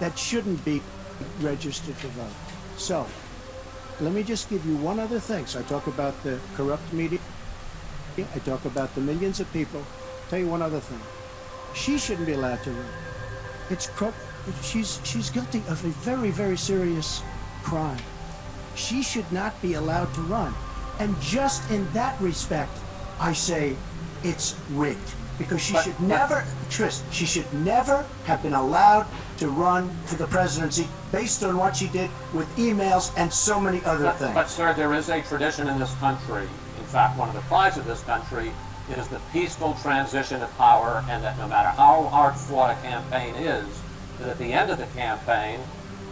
that shouldn't be registered to vote. So, let me just give you one other thing. So I talk about the corrupt media. I talk about the millions of people. Tell you one other thing. She shouldn't be allowed to run. She's guilty of a very, very serious crime. She should not be allowed to run. And just in that respect, I say it's rigged. Because she should never have been allowed to run for the presidency based on what she did with emails and so many other things. But sir, there is a tradition in this country. In fact, one of the prides of this country is the peaceful transition of power, and that no matter how hard fought a campaign is, that at the end of the campaign,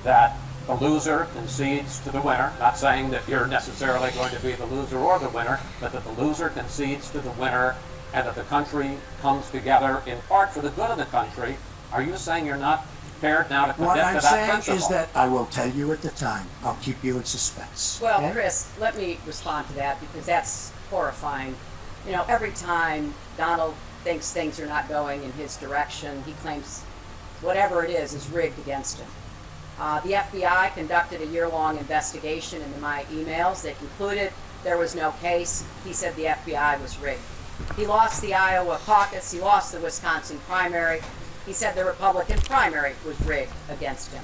that the loser concedes to the winner. Not saying that you're necessarily going to be the loser or the winner, but that the loser concedes to the winner, and that the country comes together in part for the good of the country. Are you saying you're not prepared now to commit to that principle? What I'm saying is that I will tell you at the time. I'll keep you in suspense. Well, okay? Chris, let me respond to that because that's horrifying. You know, every time Donald thinks things are not going in his direction, he claims whatever it is rigged against him. The FBI conducted a year-long investigation into my emails. They concluded there was no case. He said the FBI was rigged. He lost the Iowa caucus. He lost the Wisconsin primary. He said the Republican primary was rigged against him.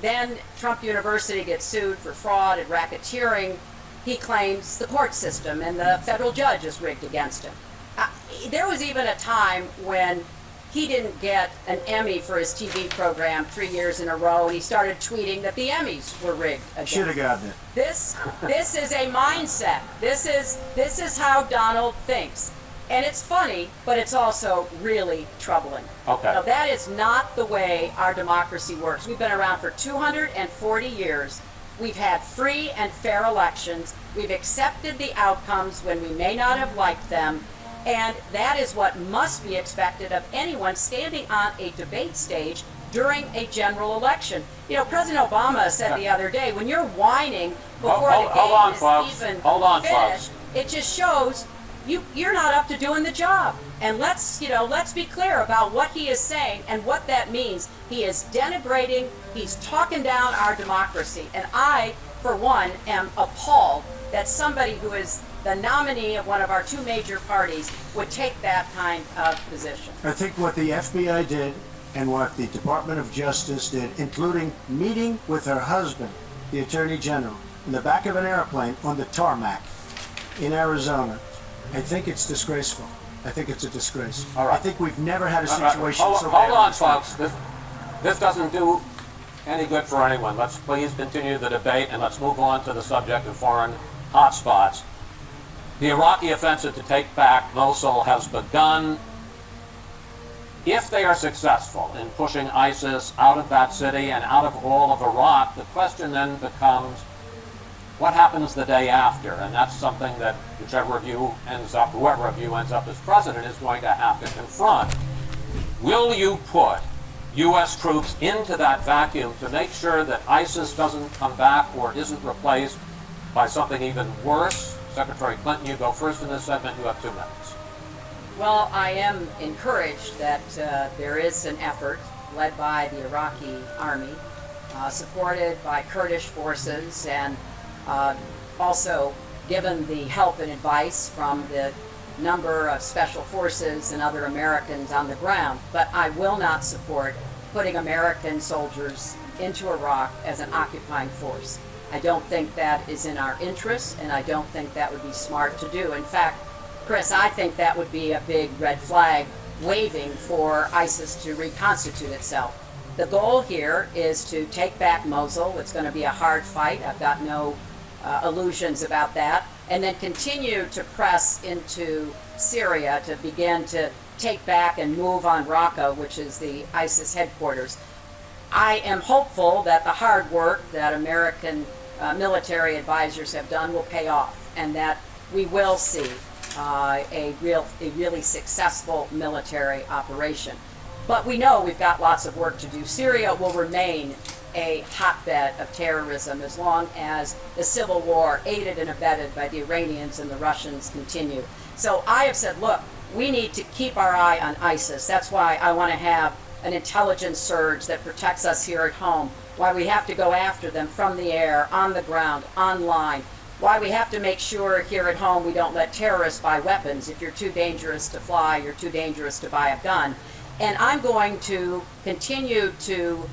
Then Trump University gets sued for fraud and racketeering. He claims the court system and the federal judge is rigged against him. There was even a time when he didn't get an Emmy for his TV program 3 years in a row, and he started tweeting that the Emmys were rigged against him. Should have gotten it. This is a mindset. This is how Donald thinks. And it's funny, but it's also really troubling. Okay. Now, that is not the way our democracy works. We've been around for 240 years. We've had free and fair elections. We've accepted the outcomes when we may not have liked them. And that is what must be expected of anyone standing on a debate stage during a general election. You know, President Obama said the other day, when you're whining before the game is even finished, it just shows you're not up to doing the job. And let's be clear about what he is saying and what that means. He is denigrating, he's talking down our democracy. And I, for one, am appalled that somebody who is the nominee of one of our two major parties would take that kind of position. I think what the FBI did and what the Department of Justice did, including meeting with her husband, the Attorney General, in the back of an airplane on the tarmac in Arizona, I think it's disgraceful. I think it's a disgrace. All right. I think we've never had a situation so bad. Hold on, folks. This doesn't do any good for anyone. Let's please continue the debate, and let's move on to the subject of foreign hotspots. The Iraqi offensive to take back Mosul has begun. If they are successful in pushing ISIS out of that city and out of all of Iraq, the question then becomes, what happens the day after? And that's something that whoever of you ends up as president is going to have to confront. Will you put U.S. troops into that vacuum to make sure that ISIS doesn't come back or isn't replaced by something even worse? Secretary Clinton, you go first in this segment. You have 2 minutes. Well, I am encouraged that there is an effort led by the Iraqi army, supported by Kurdish forces, and also given the help and advice from the number of special forces and other Americans on the ground. But I will not support putting American soldiers into Iraq as an occupying force. I don't think that is in our interest, and I don't think that would be smart to do. In fact, Chris, I think that would be a big red flag waving for ISIS to reconstitute itself. The goal here is to take back Mosul. It's going to be a hard fight. I've got no illusions about that. And then continue to press into Syria to begin to take back and move on Raqqa, which is the ISIS headquarters. I am hopeful that the hard work that American military advisors have done will pay off, and that we will see a really successful military operation. But we know we've got lots of work to do. Syria will remain a hotbed of terrorism as long as the civil war, aided and abetted by the Iranians and the Russians, continue. So I have said, look, we need to keep our eye on ISIS. That's why I want to have an intelligence surge that protects us here at home, why we have to go after them from the air, on the ground, online, why we have to make sure here at home we don't let terrorists buy weapons. If you're too dangerous to fly, you're too dangerous to buy a gun. And I'm going to continue to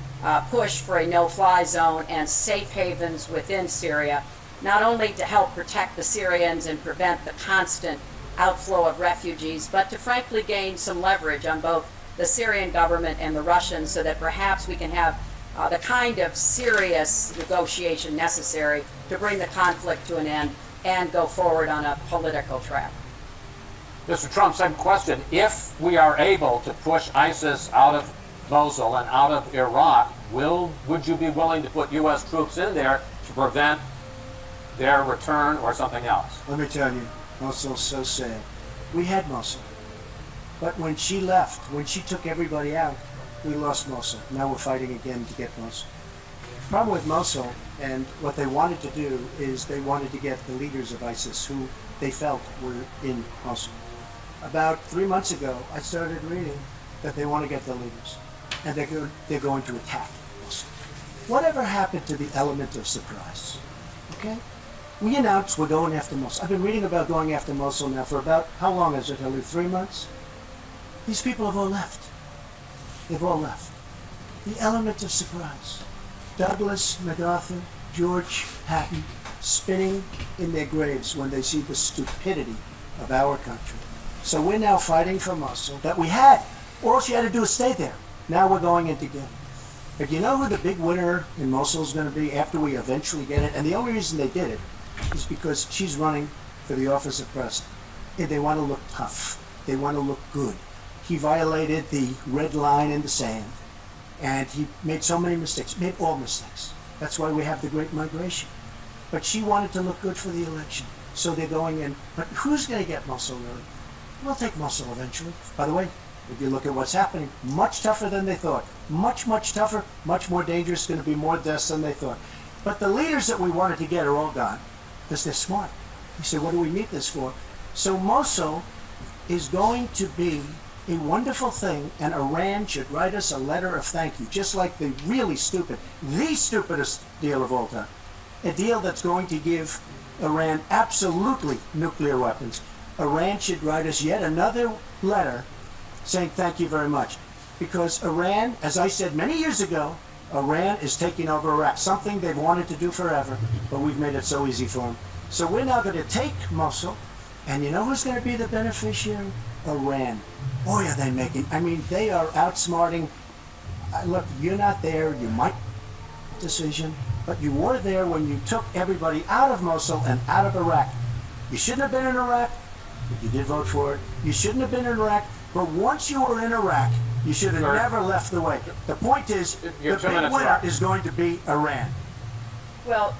push for a no-fly zone and safe havens within Syria, not only to help protect the Syrians and prevent the constant outflow of refugees, but to frankly gain some leverage on both the Syrian government and the Russians so that perhaps we can have the kind of serious negotiation necessary to bring the conflict to an end and go forward on a political track. Mr. Trump, same question. If we are able to push ISIS out of Mosul and out of Iraq, would you be willing to put U.S. troops in there to prevent their return or something else? Let me tell you, Mosul's so sad. We had Mosul. But when she left, when she took everybody out, we lost Mosul. Now we're fighting again to get Mosul. The problem with Mosul, and what they wanted to do, is they wanted to get the leaders of ISIS, who they felt were in Mosul. About 3 months ago, I started reading that they want to get the leaders, and they're going to attack Mosul. Whatever happened to the element of surprise? Okay? We announced we're going after Mosul. I've been reading about going after Mosul now for about, how long is it, Hillary? 3 months? These people have all left. They've all left. The element of surprise. Douglas MacArthur, George Patton, spinning in their graves when they see the stupidity of our country. So we're now fighting for Mosul that we had. All she had to do is stay there. Now we're going in to get it. But you know who the big winner in Mosul is going to be after we eventually get it? And the only reason they did it is because she's running for the office of president. And they want to look tough. They want to look good. He violated the red line in the sand. And he made so many mistakes, made all mistakes. That's why we have the Great Migration. But she wanted to look good for the election. So they're going in. But who's going to get Mosul really? We'll take Mosul eventually. By the way, if you look at what's happening, much tougher than they thought. Much, much tougher, much more dangerous, going to be more deaths than they thought. But the leaders that we wanted to get are all gone because they're smart. You say, what do we need this for? So Mosul is going to be a wonderful thing, and Iran should write us a letter of thank you, just like the really stupid, the stupidest deal of all time. A deal that's going to give Iran absolutely nuclear weapons. Iran should write us yet another letter saying thank you very much. Because Iran, as I said many years ago, Iran is taking over Iraq, something they've wanted to do forever, but we've made it so easy for them. So we're now going to take Mosul, and you know who's going to be the beneficiary? Iran. Boy, are they making, they are outsmarting. Look, you're not there, you might make a decision, but you were there when you took everybody out of Mosul and out of Iraq. You shouldn't have been in Iraq, but you did vote for it. You shouldn't have been in Iraq, but once you were in Iraq, you should have never left the way. The point is, the big winner is going to be Iran. Well,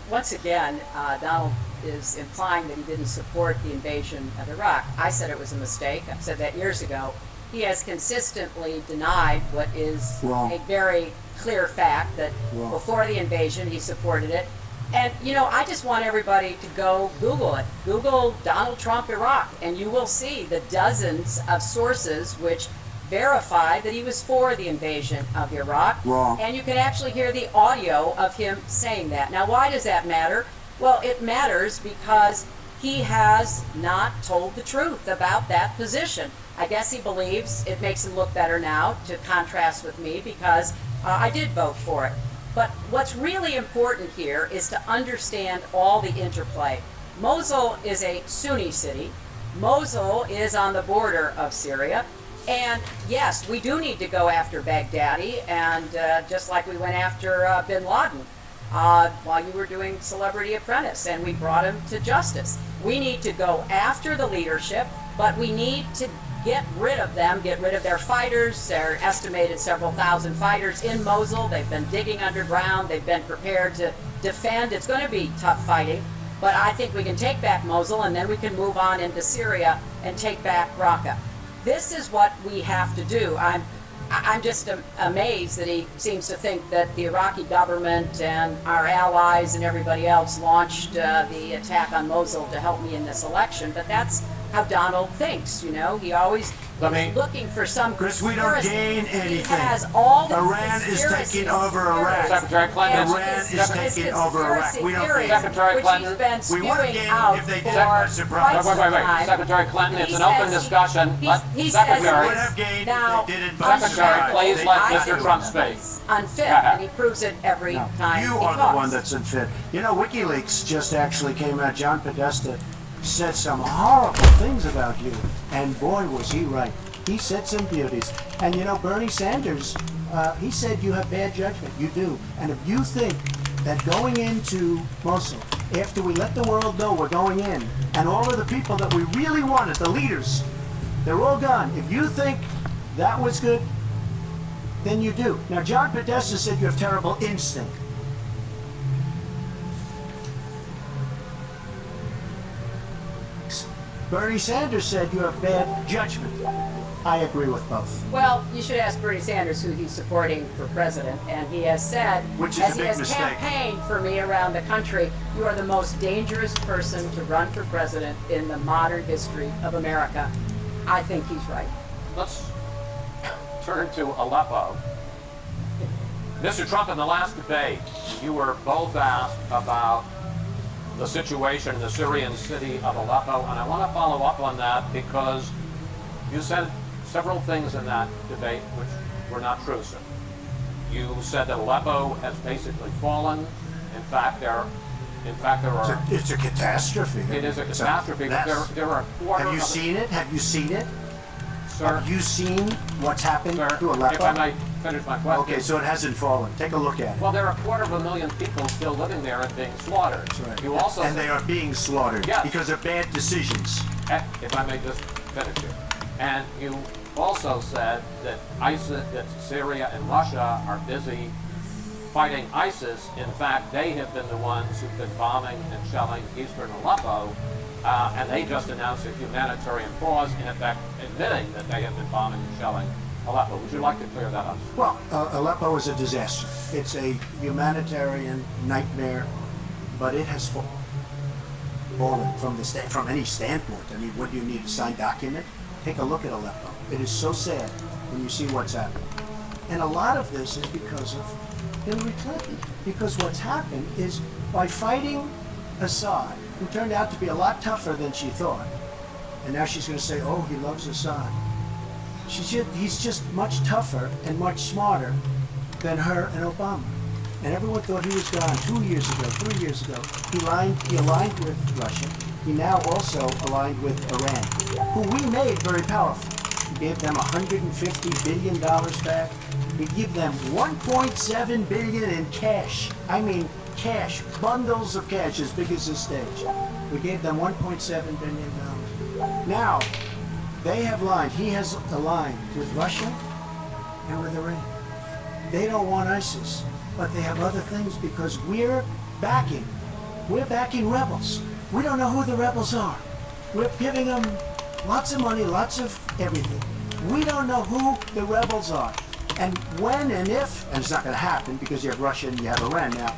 once again, Donald is implying that he didn't support the invasion of Iraq. I said it was a mistake. I said that years ago. He has consistently denied what is a very clear fact, that before the invasion he supported it. And, I just want everybody to go Google it. Google Donald Trump Iraq, and you will see the dozens of sources which verify that he was for the invasion of Iraq. And you can actually hear the audio of him saying that. Now, why does that matter? Well, it matters because he has not told the truth about that position. I guess he believes it makes him look better now, to contrast with me, because I did vote for it. But what's really important here is to understand all the interplay. Mosul is a Sunni city. Mosul is on the border of Syria. And yes, we do need to go after Baghdadi, and just like we went after bin Laden while you were doing Celebrity Apprentice, and we brought him to justice. We need to go after the leadership, but we need to get rid of them, get rid of their fighters. They're estimated several thousand fighters in Mosul. They've been digging underground. They've been prepared to defend. It's going to be tough fighting, but I think we can take back Mosul, and then we can move on into Syria and take back Raqqa. This is what we have to do. I'm just amazed that he seems to think that the Iraqi government and our allies and everybody else launched the attack on Mosul to help me in this election, but that's how Donald thinks. You know, he always Let me- is looking for some Chris, we don't conspiracy. gain He anything. has all the Iran is conspiracy taking over Iraq. Secretary Clinton. and Iran his- is his taking over Iraq. conspiracy We don't theories, gain. Secretary which Clinton. he's been We wouldn't spewing gain out if they for did not surprise quite us. some Wait. time. Secretary Clinton, it's He an open says he- discussion. he's- Let he Secretary. says- Would have gained Now, if they did it by Secretary, surprise. please They- let I Mr. think Trump speak. unfit, and he proves it every No, time you he are talks. the one that's unfit. You know, WikiLeaks just actually came out. John Podesta said some horrible things about you, and boy, was he right. He said some beauties. And you know, Bernie Sanders, he said you have bad judgment. You do. And if you think that going into Mosul, after we let the world know we're going in, and all of the people that we really wanted, the leaders, they're all gone. If you think that was good, then you do. Now, John Podesta said you have terrible instinct. Bernie Sanders said you have bad judgment. I agree with both. Well, you should ask Bernie Sanders who he's supporting for president, and he has said, Which is as a he big has mistake. campaigned for me around the country, you are the most dangerous person to run for president in the modern history of America. I think he's right. Let's turn to Aleppo. Mr. Trump, in the last debate, you were both asked about the situation in the Syrian city of Aleppo, and I want to follow up on that because you said several things in that debate which were not true, sir. You said that Aleppo has basically fallen. In fact, there are. It's a catastrophe. It is a It's catastrophe. But mess. there are a quarter. Have you of seen it? Have you seen it? Sir, Have you seen what's happened sir, to if I Aleppo? might finish my question. Okay, so it hasn't fallen. Take a look at it. Well, there are 250,000 people still living there and being slaughtered. That's right. You also And said, they are being slaughtered Yes. because of bad decisions. if I may just finish here, and you also said that ISIS, that Syria and Russia are busy fighting ISIS. In fact, they have been the ones who've been bombing and shelling eastern Aleppo, and they just announced a humanitarian pause, in effect admitting that they have been bombing and shelling Aleppo. Would you like to clear that up? Well, Aleppo is a disaster. It's a humanitarian nightmare, but it has fallen from any standpoint. I mean, what do you need, a signed document? Take a look at Aleppo. It is so sad when you see what's happening. And a lot of this is because of Hillary Clinton. Because what's happened is by fighting Assad, who turned out to be a lot tougher than she thought, and now she's going to say, oh, he loves Assad. He's just much tougher and much smarter than her and Obama. And everyone thought he was gone 2 years ago, 3 years ago. He aligned with Russia. He now also aligned with Iran, who we made very powerful. We gave them $150 billion back. We give them $1.7 billion in cash. I mean cash, bundles of cash as big as this stage. We gave them $1.7 billion. Now, they have aligned. He has aligned with Russia and with Iran. They don't want ISIS, but they have other things because we're backing rebels. We don't know who the rebels are. We're giving them lots of money, lots of everything. We don't know who the rebels are. And when and if, and it's not going to happen because you have Russia and you have Iran now,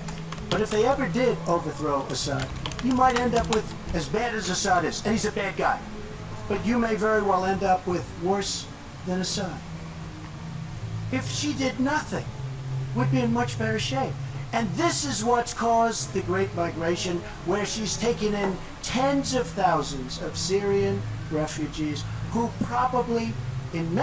but if they ever did overthrow Assad, you might end up with as bad as Assad is, and he's a bad guy. But you may very well end up with worse than Assad. If she did nothing, we'd be in much better shape. And this is what's caused the Great Migration, where she's taken in tens of thousands of Syrian refugees who probably, in